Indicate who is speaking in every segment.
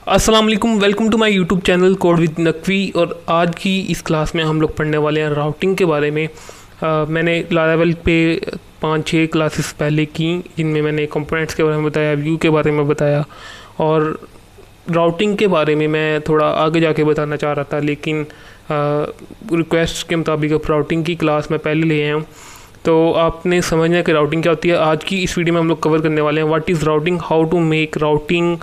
Speaker 1: अस्सलाम वालेकुम, welcome to my YouTube channel code with Naqvi. और आज की इस क्लास में हम लोग पढ़ने वाले हैं राउटिंग के बारे में। मैंने लारावेल पे 5-6 क्लासेस पहले की, जिनमें मैंने कंपोनेंट्स के बारे में बताया, व्यू के बारे में बताया, और राउटिंग के बारे में मैं थोड़ा आगे जाके बताना चाह रहा था, लेकिन रिक्वेस्ट के मुताबिक अब राउटिंग की क्लास मैं पहले ले आया हूँ। तो आपने समझना है कि राउटिंग क्या होती है। आज की इस वीडियो में हम लोग कवर करने वाले हैं what is routing, how to make routing,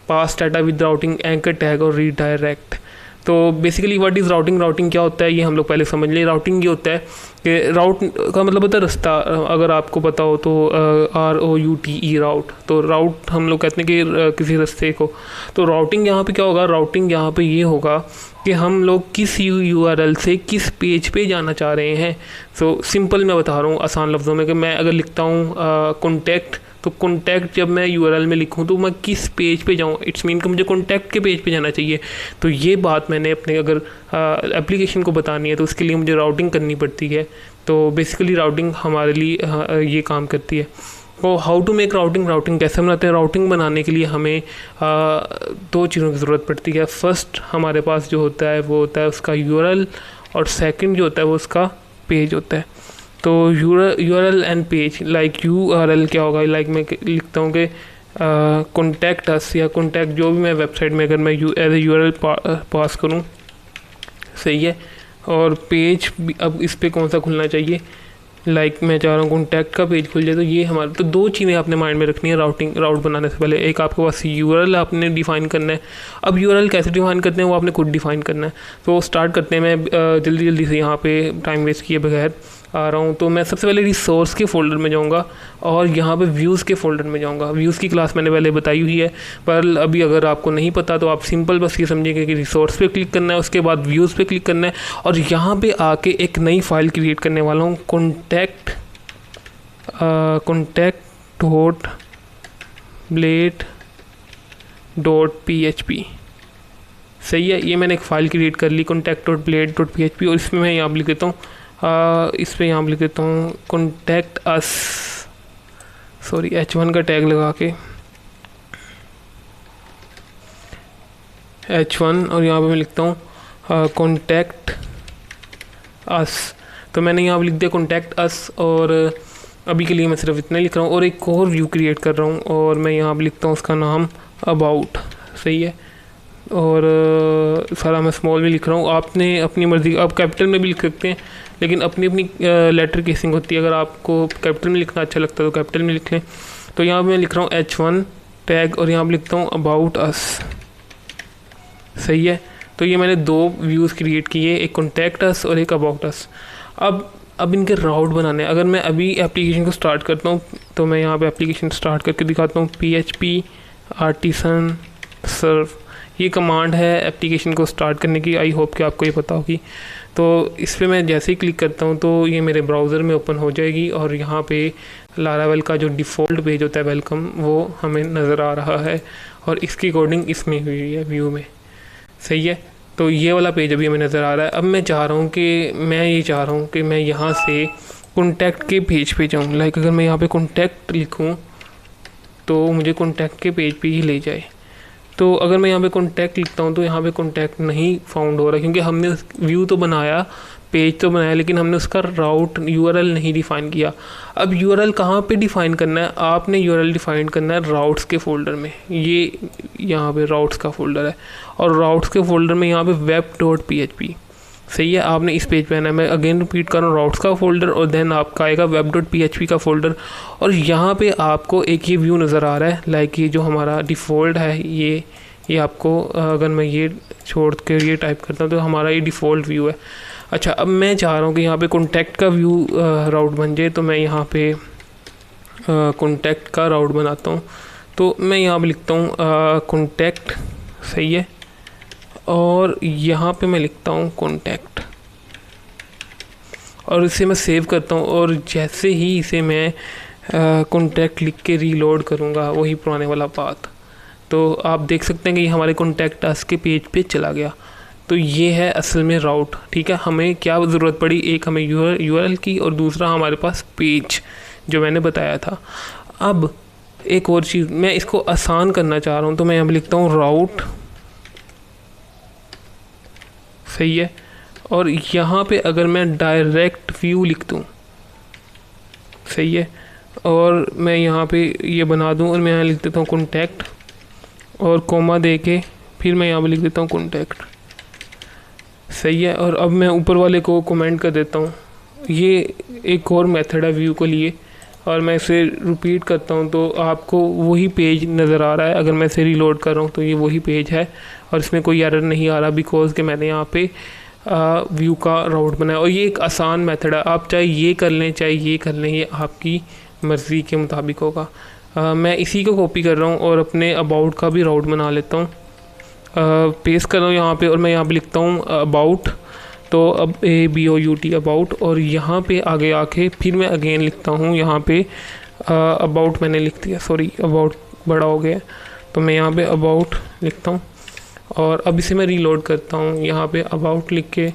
Speaker 1: pass data with routing, anchor tag और रीडायरेक्ट। तो basically what is routing, routing क्या होता है ये हम लोग पहले समझ लें। राउटिंग ये होता है कि राउट का मतलब होता है रास्ता। अगर आपको पता हो तो ROUTE राउट, तो राउट हम लोग कहते हैं कि किसी रास्ते को। तो राउटिंग यहाँ पे क्या होगा, राउटिंग यहाँ पे ये होगा कि हम लोग किस URL से किस पेज पे जाना चाह रहे हैं। सो सिंपल मैं बता रहा हूँ आसान लफ्ज़ों में कि मैं अगर लिखता हूँ कॉन्टैक्ट, तो कॉन्टैक्ट जब मैं URL में लिखूँ तो मैं किस पेज पे जाऊँ, इट्स मीन कि मुझे कॉन्टैक्ट के पेज पे जाना चाहिए। तो ये बात मैंने अपने अगर एप्लीकेशन को बतानी है तो उसके लिए मुझे राउटिंग करनी पड़ती है। तो बेसिकली राउटिंग हमारे लिए ये काम करती है। तो how to make routing, routing कैसे बनाते हैं। राउटिंग बनाने के लिए हमें 2 चीज़ों की ज़रूरत पड़ती है। फर्स्ट हमारे पास जो होता है वो होता है उसका URL, और सेकंड जो होता है वो उसका पेज होता है। तो URL and page, like URL क्या होगा, लाइक मैं लिखता हूँ कि कॉन्टैक्ट अस या कॉन्टैक्ट जो भी मैं वेबसाइट में अगर मैं एज ए URL पास करूँ, सही है। और पेज अब इस पर कौन सा खुलना चाहिए, लाइक मैं चाह रहा हूँ कॉन्टैक्ट का पेज खुल जाए। तो ये हमारे तो 2 चीज़ें आपने माइंड में रखनी है राउट बनाने से पहले। एक आपके पास URL आपने डिफ़ाइन करना है। अब URL कैसे डिफ़ाइन करते हैं वो आपने खुद डिफ़ाइन करना है। तो स्टार्ट करते हैं। मैं जल्दी से यहाँ पे टाइम वेस्ट किए बगैर आ रहा हूँ। तो मैं सबसे पहले रिसोर्स के फ़ोल्डर में जाऊँगा और यहाँ पे व्यूज़ के फ़ोल्डर में जाऊँगा। व्यूज़ की क्लास मैंने पहले बताई हुई है, पर अभी अगर आपको नहीं पता तो आप सिंपल बस ये समझिए कि रिसोर्स पे क्लिक करना है, उसके बाद व्यूज़ पे क्लिक करना है, और यहाँ पे आके एक नई फाइल क्रिएट करने वाला हूँ, contact.blade.php। सही है, ये मैंने एक फ़ाइल क्रिएट कर ली contact.blade.php, और इसमें मैं यहाँ लिख देता हूँ इस पर यहाँ लिख देता हूँ कॉन्टैक्ट अस, सॉरी H1 का टैग लगा के H1, और यहाँ पे मैं लिखता हूँ कॉन्टैक्ट अस। तो मैंने यहाँ पे लिख दिया कॉन्टैक्ट अस, और अभी के लिए मैं सिर्फ इतना लिख रहा हूँ। और एक और व्यू क्रिएट कर रहा हूँ, और मैं यहाँ पे लिखता हूँ उसका नाम अबाउट, सही है। और सारा मैं स्मॉल में लिख रहा हूँ। आपने अपनी मर्ज़ी, आप कैपिटल में भी लिख सकते हैं, लेकिन अपनी अपनी लेटर केसिंग होती है। अगर आपको कैपिटल में लिखना अच्छा लगता है तो कैपिटल में लिख लें। तो यहाँ पे मैं लिख रहा हूँ H1 टैग, और यहाँ पे लिखता हूँ अबाउट अस, सही है। तो ये मैंने 2 व्यूज़ क्रिएट किए, एक कॉन्टैक्ट अस और एक अबाउट अस। अब इनके राउट बनाने, अगर मैं अभी एप्लीकेशन को स्टार्ट करता हूँ तो मैं यहाँ पे एप्लीकेशन स्टार्ट करके दिखाता हूँ। PHP आर्टिसन सर्व, ये कमांड है एप्लीकेशन को स्टार्ट करने की। आई होप कि आपको ये पता होगी। तो इस पर मैं जैसे ही क्लिक करता हूँ तो ये मेरे ब्राउज़र में ओपन हो जाएगी, और यहाँ पे लारावेल का जो डिफ़ॉल्ट पेज होता है वेलकम, वो हमें नज़र आ रहा है, और इसकी कोडिंग इसमें हुई है व्यू में, सही है। तो ये वाला पेज अभी हमें नज़र आ रहा है। अब मैं चाह रहा हूँ कि मैं यहाँ से कॉन्टैक्ट के पेज पे जाऊँ। लाइक अगर मैं यहाँ पे कॉन्टैक्ट लिखूँ तो मुझे कॉन्टैक्ट के पेज पे ही ले जाए। तो अगर मैं यहाँ पे कॉन्टैक्ट लिखता हूँ तो यहाँ पे कॉन्टैक्ट नहीं फाउंड हो रहा, क्योंकि हमने व्यू तो बनाया, पेज तो बनाया, लेकिन हमने उसका राउट URL नहीं डिफ़ाइन किया। अब URL कहाँ पे डिफ़ाइन करना है, आपने URL डिफ़ाइन करना है राउट्स के फ़ोल्डर में। ये यहाँ पे राउट्स का फ़ोल्डर है, और राउट्स के फ़ोल्डर में यहाँ पे web.php, सही है। आपने इस पेज पे आना है। मैं अगेन रिपीट कर रहा हूँ, राउट्स का फ़ोल्डर, और देन आपका आएगा web.php का फ़ोल्डर। और यहाँ पे आपको एक ये व्यू नज़र आ रहा है, लाइक ये जो हमारा डिफ़ॉल्ट है, ये आपको अगर मैं ये छोड़ के ये टाइप करता हूँ तो हमारा ये डिफ़ॉल्ट व्यू है। अच्छा, अब मैं चाह रहा हूँ कि यहाँ पे कॉन्टैक्ट का व्यू राउट बन जाए, तो मैं यहाँ पे कॉन्टैक्ट का राउट बनाता हूँ। तो मैं यहाँ पे लिखता हूँ कॉन्टैक्ट, सही है, और यहाँ पे मैं लिखता हूँ कॉन्टैक्ट, और इसे मैं सेव करता हूँ। और जैसे ही इसे मैं कॉन्टैक्ट लिख के रीलोड करूँगा, वही पुराने वाला पाथ, तो आप देख सकते हैं कि ये हमारे कॉन्टैक्ट अस के पेज पे चला गया। तो ये है असल में राउट, ठीक है। हमें क्या ज़रूरत पड़ी, एक हमें URL की, और दूसरा हमारे पास पेज जो मैंने बताया था। अब एक और चीज़, मैं इसको आसान करना चाह रहा हूँ, तो मैं यहाँ लिखता हूँ राउट सही है। और यहाँ पे अगर मैं डायरेक्ट व्यू लिख दूँ, सही है, और मैं यहाँ पे ये बना दूँ और मैं यहाँ लिख देता हूँ कॉन्टैक्ट और कोमा दे के फिर मैं यहाँ पे लिख देता हूँ कॉन्टैक्ट, सही है। और अब मैं ऊपर वाले को कमेंट कर देता हूँ। ये एक और मेथड है व्यू के लिए, और मैं इसे रिपीट करता हूँ तो आपको वही पेज नज़र आ रहा है। अगर मैं इसे रीलोड कर रहा हूँ तो ये वही पेज है और इसमें कोई एरर नहीं आ रहा, बिकॉज कि मैंने यहाँ पे व्यू का राउट बनाया। और ये एक आसान मेथड है, आप चाहे ये कर लें चाहे ये कर लें, ये आपकी मर्ज़ी के मुताबिक होगा। मैं इसी को कॉपी कर रहा हूँ और अपने अबाउट का भी राउट बना लेता हूँ। पेस्ट कर रहा हूँ यहाँ पे और मैं यहाँ पे लिखता हूँ अबाउट, तो अब ABOUT अबाउट, और यहाँ पे आगे आके फिर मैं अगेन लिखता हूँ यहाँ पे अबाउट, मैंने लिख दिया, सॉरी अबाउट बड़ा हो गया, तो मैं यहाँ पे अबाउट लिखता हूँ और अब इसे मैं रीलोड करता हूँ यहाँ पे अबाउट लिख के,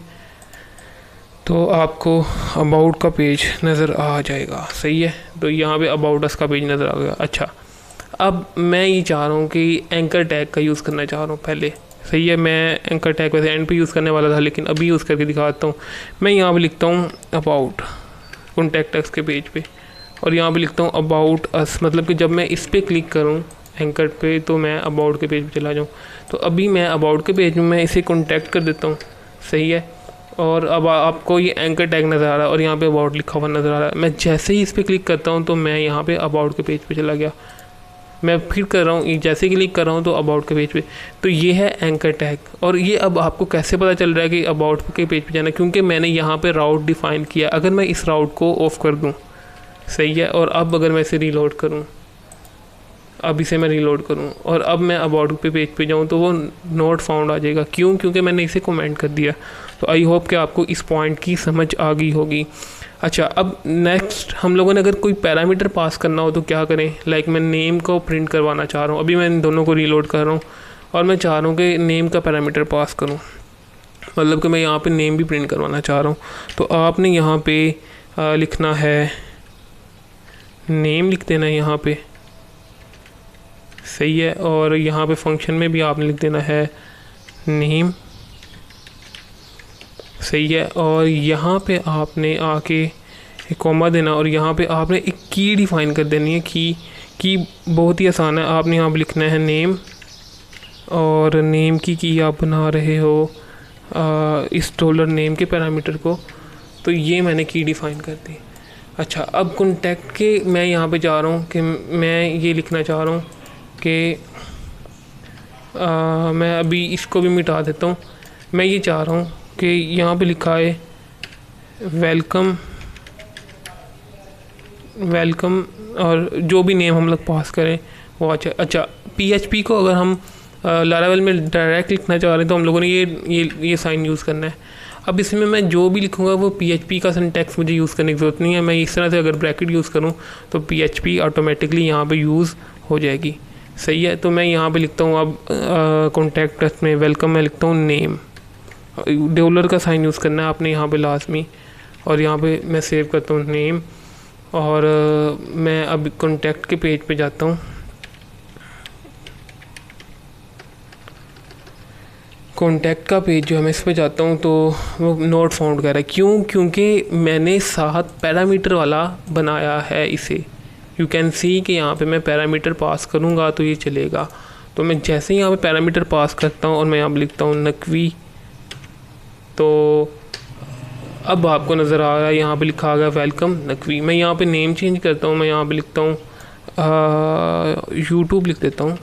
Speaker 1: तो आपको अबाउट का पेज नज़र आ जाएगा, सही है। तो यहाँ पे अबाउट अस का पेज नज़र आ गया। अच्छा, अब मैं ये चाह रहा हूँ कि एंकर टैग का यूज़ करना चाह रहा हूँ पहले, सही है। मैं एंकर टैग वैसे एंड पे यूज़ करने वाला था, लेकिन अभी यूज़ करके दिखाता हूँ। मैं यहाँ पे लिखता हूँ अबाउट कॉन्टैक्ट अस के पेज पे, और यहाँ पे लिखता हूँ अबाउट अस, मतलब कि जब मैं इस पर क्लिक करूँ एंकर पे तो मैं अबाउट के पेज पे चला जाऊँ। तो अभी मैं अबाउट के पेज में मैं इसे कॉन्टैक्ट कर देता हूँ, सही है। और अब आपको ये एंकर टैग नज़र आ रहा है और यहाँ पे अबाउट लिखा हुआ नज़र आ रहा है। मैं जैसे ही इस पर क्लिक करता हूँ तो मैं यहाँ पे अबाउट के पेज पे चला गया। मैं फिर कर रहा हूँ, जैसे क्लिक कर रहा हूँ तो अबाउट के पेज पे, तो ये है एंकर टैग। और ये अब आपको कैसे पता चल रहा है कि अबाउट के पेज पे जाना, क्योंकि मैंने यहाँ पे राउट डिफ़ाइन किया। अगर मैं इस राउट को ऑफ कर दूँ, सही है, और अब अगर मैं इसे रीलोड करूँ, अब इसे मैं रीलोड करूँ और अब मैं अबाउट पे पेज पे जाऊँ तो वो नोट फाउंड आ जाएगा। क्यों? क्योंकि मैंने इसे कमेंट कर दिया। तो आई होप कि आपको इस पॉइंट की समझ आ गई होगी। अच्छा, अब नेक्स्ट हम लोगों ने अगर कोई पैरामीटर पास करना हो तो क्या करें। लाइक मैं नेम को प्रिंट करवाना चाह रहा हूँ, अभी मैं इन दोनों को रीलोड कर रहा हूँ और मैं चाह रहा हूँ कि नेम का पैरामीटर पास करूँ, मतलब कि मैं यहाँ पे नेम भी प्रिंट करवाना चाह रहा हूँ। तो आपने यहाँ पे लिखना है नेम, लिख देना है यहाँ पे, सही है। और यहाँ पे फंक्शन में भी आपने लिख देना है नेम, सही है। और यहाँ पे आपने आके एक कॉमा देना और यहाँ पे आपने एक की डिफ़ाइन कर देनी है। की बहुत ही आसान है, आपने यहाँ पे लिखना है नेम, और नेम की आप बना रहे हो इस डॉलर नेम के पैरामीटर को, तो ये मैंने की डिफ़ाइन कर दी। अच्छा, अब कॉन्टैक्ट के मैं यहाँ पे जा रहा हूँ कि मैं ये लिखना चाह रहा हूँ कि मैं अभी इसको भी मिटा देता हूँ। मैं ये चाह रहा हूँ कि यहाँ पे लिखा है वेलकम, और जो भी नेम हम लोग पास करें वो अच्छा PHP को अगर हम लारावेल में डायरेक्ट लिखना चाह रहे हैं तो हम लोगों ने ये साइन यूज़ करना है। अब इसमें मैं जो भी लिखूँगा वो PHP का सिंटैक्स मुझे यूज़ करने की ज़रूरत नहीं है। मैं इस तरह से अगर ब्रैकेट यूज़ करूँ तो PHP ऑटोमेटिकली यहाँ पे यूज़ हो जाएगी, सही है। तो मैं यहाँ पे लिखता हूँ अब कॉन्टैक्ट में वेलकम में लिखता हूँ नेम, डॉलर का साइन यूज़ करना है आपने यहाँ पे लाजमी, और यहाँ पे मैं सेव करता हूँ नेम। और मैं अब कॉन्टैक्ट के पेज पे जाता हूँ। कॉन्टैक्ट का पेज जो है मैं इस पे जाता हूँ तो वो नोट फाउंड कर रहा है। क्यों? क्योंकि मैंने 7 पैरामीटर वाला बनाया है इसे। यू कैन सी कि यहाँ पे मैं पैरामीटर पास करूँगा तो ये चलेगा। तो मैं जैसे ही यहाँ पे पैरामीटर पास करता हूँ और मैं यहाँ पे लिखता हूँ नकवी, तो अब आपको नज़र आ रहा है यहाँ पे लिखा आ गया वेलकम नकवी। मैं यहाँ पे नेम चेंज करता हूँ, मैं यहाँ पे लिखता हूँ यूट्यूब लिख देता हूँ,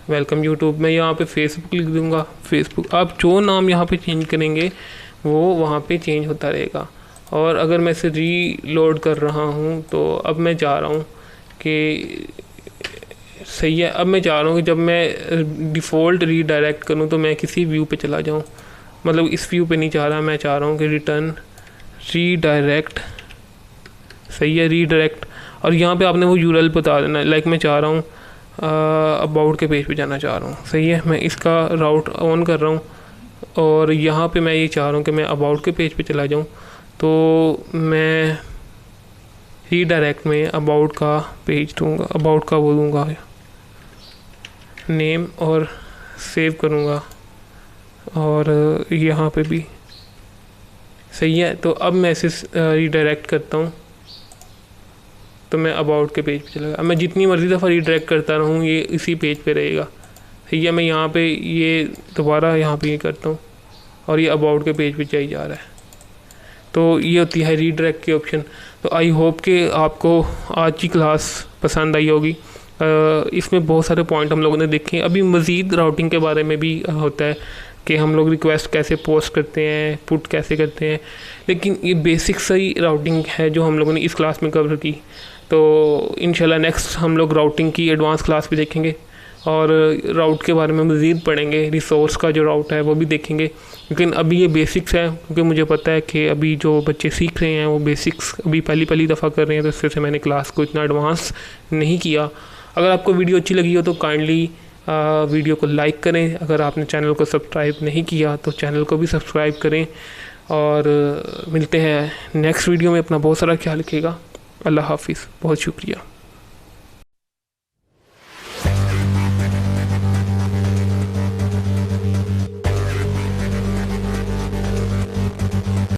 Speaker 1: वेलकम यूट्यूब। मैं यहाँ पे फेसबुक लिख दूँगा, फेसबुक। आप जो नाम यहाँ पे चेंज करेंगे वो वहाँ पे चेंज होता रहेगा। और अगर मैं इसे रीलोड कर रहा हूँ तो अब मैं चाह रहा हूँ कि सही है, अब मैं चाह रहा हूँ कि जब मैं डिफ़ॉल्ट रीडायरेक्ट करूँ तो मैं किसी व्यू पे चला जाऊँ, मतलब इस व्यू पे नहीं चाह रहा। मैं चाह रहा हूँ कि रिटर्न रीडायरेक्ट, सही है, रीडायरेक्ट। और यहाँ पे आपने वो यूआरएल बता देना। लाइक मैं चाह रहा हूँ अबाउट के पेज पे जाना चाह रहा हूँ, सही है। मैं इसका राउट ऑन कर रहा हूँ और यहाँ पे मैं ये चाह रहा हूँ कि मैं अबाउट के पेज पे चला जाऊँ, तो मैं रीडायरेक्ट में अबाउट का पेज दूँगा, अबाउट का वो दूँगा नेम और सेव करूँगा और यहाँ पे भी सही है। तो अब मैं इसे रीडायरेक्ट करता हूँ, तो मैं अबाउट के पेज पे चला गया। अब मैं जितनी मर्ज़ी दफ़ा रीडायरेक्ट करता रहूँ ये इसी पेज पे रहेगा। सही है, मैं यहाँ पे ये दोबारा यहाँ पे ये करता हूँ और ये अबाउट के पेज पे चला जा रहा है। तो ये होती है रीडायरेक्ट की ऑप्शन। तो आई होप कि आपको आज की क्लास पसंद आई होगी। इसमें बहुत सारे पॉइंट हम लोगों ने देखे। अभी मज़ीद राउटिंग के बारे में भी होता है कि हम लोग रिक्वेस्ट कैसे पोस्ट करते हैं, पुट कैसे करते हैं, लेकिन ये बेसिक सही राउटिंग है जो हम लोगों ने इस क्लास में कवर की। तो इंशाल्लाह नेक्स्ट हम लोग राउटिंग की एडवांस क्लास भी देखेंगे और राउट के बारे में मज़ीद पढ़ेंगे। रिसोर्स का जो राउट है वो भी देखेंगे, लेकिन अभी ये बेसिक्स है क्योंकि मुझे पता है कि अभी जो बच्चे सीख रहे हैं वो बेसिक्स अभी पहली दफ़ा कर रहे हैं, तो इससे से मैंने क्लास को इतना एडवांस नहीं किया। अगर आपको वीडियो अच्छी लगी हो तो काइंडली वीडियो को लाइक करें। अगर आपने चैनल को सब्सक्राइब नहीं किया तो चैनल को भी सब्सक्राइब करें। और मिलते हैं नेक्स्ट वीडियो में। अपना बहुत सारा ख्याल रखिएगा। अल्लाह हाफिज़। बहुत शुक्रिया।